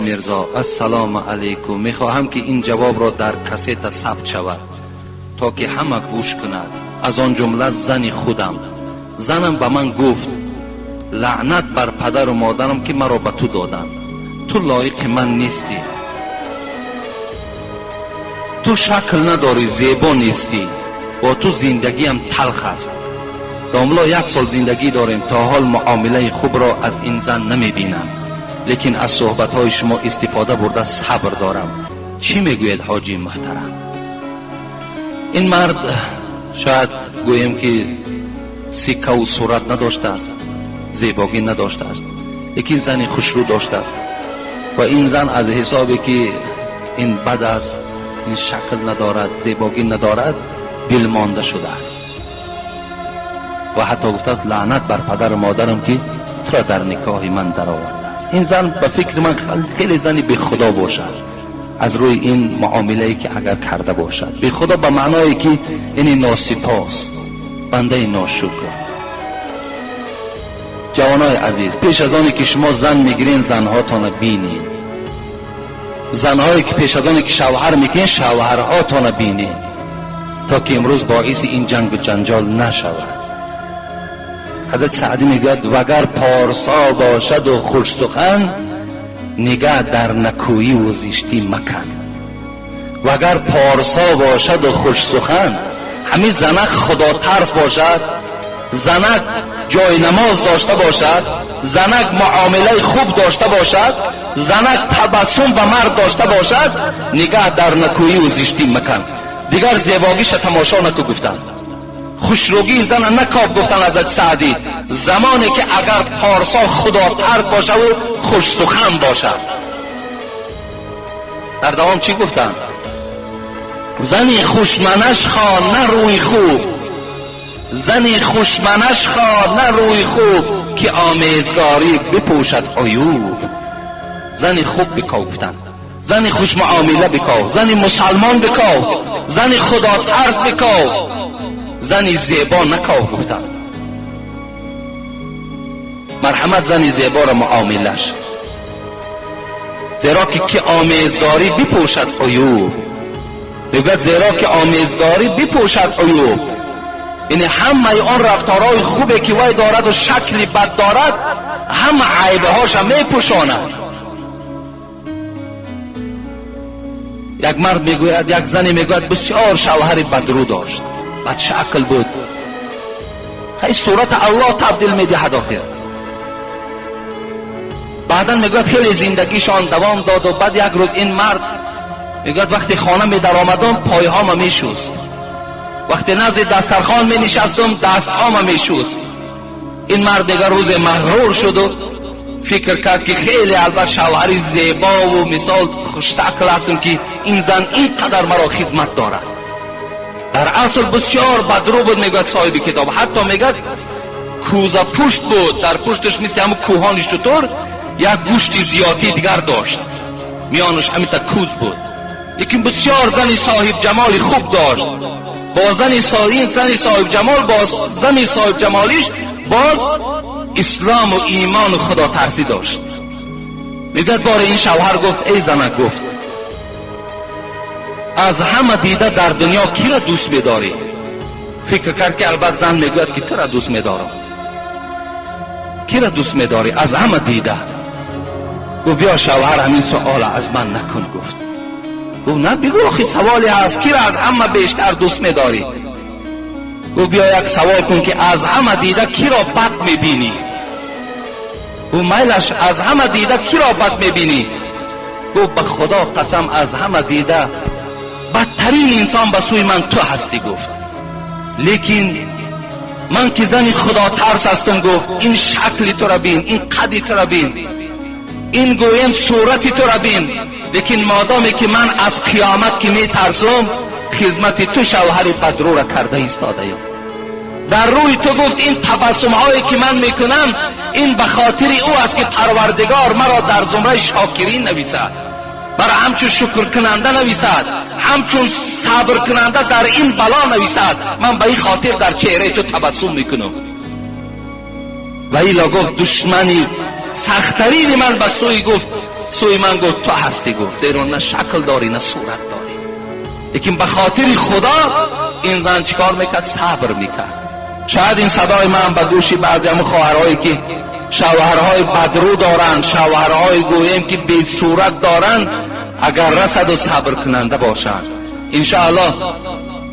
میرزا السلام علیکم، میخواهم که این جواب را در کست ثبت شود تا که همه گوش کند، از آن جمله زن خودم. زنم به من گفت لعنت بر پدر و مادرم که مرا به تو دادند، تو لایق من نیستی، تو شکل نداری، زیبا نیستی، با تو زندگیم تلخ است. داملا 1 سال زندگی داریم، تا حال معامله خوب را از این زن نمیبینم، لیکن از صحبتهای شما استفاده برده صبر دارم. چی میگوید حاجی محترم؟ این مرد شاید گویم که سکه و صورت نداشته است، زیباگی نداشته است، لیکن زنی خوشرو داشته است و این زن از حسابی که این بد است، این شکل ندارد، زیباگی ندارد، دل مانده شده است و حتی گفته است لعنت بر پدر و مادرم که تو را در نکاح من در آورده است. این زن به فکر من خیلی زنی به خدا باشد از روی این معامله‌ای که اگر کرده باشد. به خدا به معنایی که این ناسپاس، بنده ناشکر. جوانای عزیز، پیش از آنی که شما زن میگیرین زنهاتان بینین، زنهایی که پیش از آنی که شوهر میگیرین شوهرهاتان بینین، تا که امروز باعث این جنگ و جنجال نشود. حضرت سعدی میگوید وگر پارسا باشد و خوش سخن، نگاه در نکویی و زشتی مکن. وگر پارسا باشد و خوش سخن، همین زنک خدا ترس باشد، زنک جای نماز داشته باشد، زنک معامله خوب داشته باشد، زنک تبسم و مرد داشته باشد، نگاه در نکویی و زشتی مکن. دیگر زیباگیش تماشا نکو گفتن، خوشروگی زن نکاب گفتن حضرت سعدی، زمانی که اگر پارسا خدا ترس باشه و خوش سخن باشد. در دوام چی گفتن؟ زنی خوشمنش خواه نه روی خوب، زنی خوشمنش خواه نه روی خوب، که آمیزگاری بپوشد عیوب. زنی خوب بکاو گفتن، زنی خوش معامله بکاو، زنی مسلمان بکاو، زنی خدا ترس بکاو، زنی زیبا نکاو گفتن. مرحمت زنی زیبا را معاملش، زیرا که آمیزگاری بپوشد عیوب. بگوید زیرا که آمیزگاری بپوشد عیوب، یعنی همه آن رفتارهای خوبه که وی دارد و شکلی بد دارد، همه عیبهاش میپوشاند. یک مرد میگوید، یک زنی میگوید بسیار شوهر بدرو داشت، بد شکل بود، هی صورت الله تبدیل میدهد آخر. بعدا میگوید خیلی زندگیشان دوام داد و بعد یک روز این مرد میگوید وقتی خانه می در آمدم پایهام می شست، وقتی نزد دسترخوان می نشستم دستهام می شست. این مرد دیگر روز مغرور شد و فکر کرد که خیلی البته شوهری زیبا و مثال خوش شکل هستم که این زن اینقدر مرا خدمت دارد. در اصل بسیار بدرو بود. میگوید صاحب کتاب حتی میگوید کوزه پشت بود، در پشتش مثل همون کوهان شتر یک گوشت زیادی دیگر داشت، میانش همین تا کوز بود، لیکن بسیار زنی صاحب جمال خوب داشت. با زنی صاحب جمال، با زنی صاحب جمالیش باز اسلام و ایمان و خدا ترسی داشت. میگوید بار این شوهر گفت ای زنک، گفت از همه دیده در دنیا کی را دوست می‌داری؟ فکر کرد که البته زن میگوید که تو را دوست می‌دارم. کی را دوست می‌داری؟ از همه دیده. گفت بیا شوهر همین سوال از من نکن. گفت نه بگو آخی سوالی هست، کی را از همه بیشتر دوست می‌داری؟ گفت بیا یک سوال کن که از همه دیده کی را بد می‌بینی؟ گفت میلش از همه دیده کی را بد می‌بینی؟ گفت به خدا قسم از همه دیده بدترین انسان به سوی من تو هستی. گفت لیکن من که زن خدا ترس هستم. گفت این شکلی تو را بین، این قدی تو را بین، این گویم صورتی تو را بین، لیکن مادامی که من از قیامت که می ترسم خدمت تو شوهر بدرو را کرده ایستاده ایم. در روی تو گفت این تبسم هایی که من میکنم این به خاطر او است که پروردگار مرا در زمره شاکرین نویسد، برای همچون شکر کننده نویسد، همچون صبر کننده در این بلا نویسد. من به این خاطر در چهره تو تبسم میکنم. و ایلا گفت دشمنی سخترین من به سوی گفت سوی من گفت تو هستی. گفت زیرا نه شکل داری نه صورت داری، لیکن به خاطر خدا این زن چیکار میکرد؟ صبر میکرد. شاید این صدای من به گوشی بعضی همون خواهرهایی که شوهرهای بدرو دارند، شوهرهای گویم که بی صورت دارند، اگر رسد و صبر کننده باشند انشاءالله.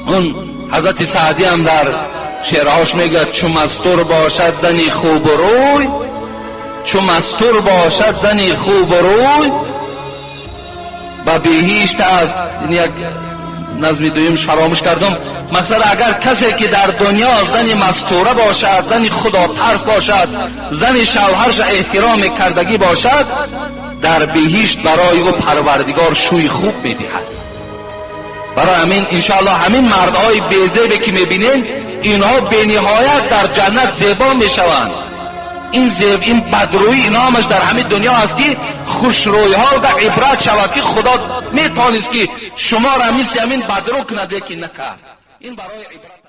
اون حضرت سعدی هم در شعرهاش میگه چو مستور باشد زنی خوب روی، چو مستور باشد زنی خوب روی و بهیشت است. این یک نظم دویمش فراموش کردم. مقصد اگر کسی که در دنیا زنی مستوره باشد، زنی خدا ترس باشد، زنی شوهرش احترام کردگی باشد، در بهشت برای او پروردگار شوی خوب میدهد. برای همین انشاءالله همین مردهای بیزیبی که میبینین اینها بنهایت در جنت زیبا میشوند. این بدروی اینا همش در همین دنیا است که خوشروی ها و عبرت شود که خدا میتونست که شما را مثل همین بدرو کند، لیکن نکرد. این برای عبرت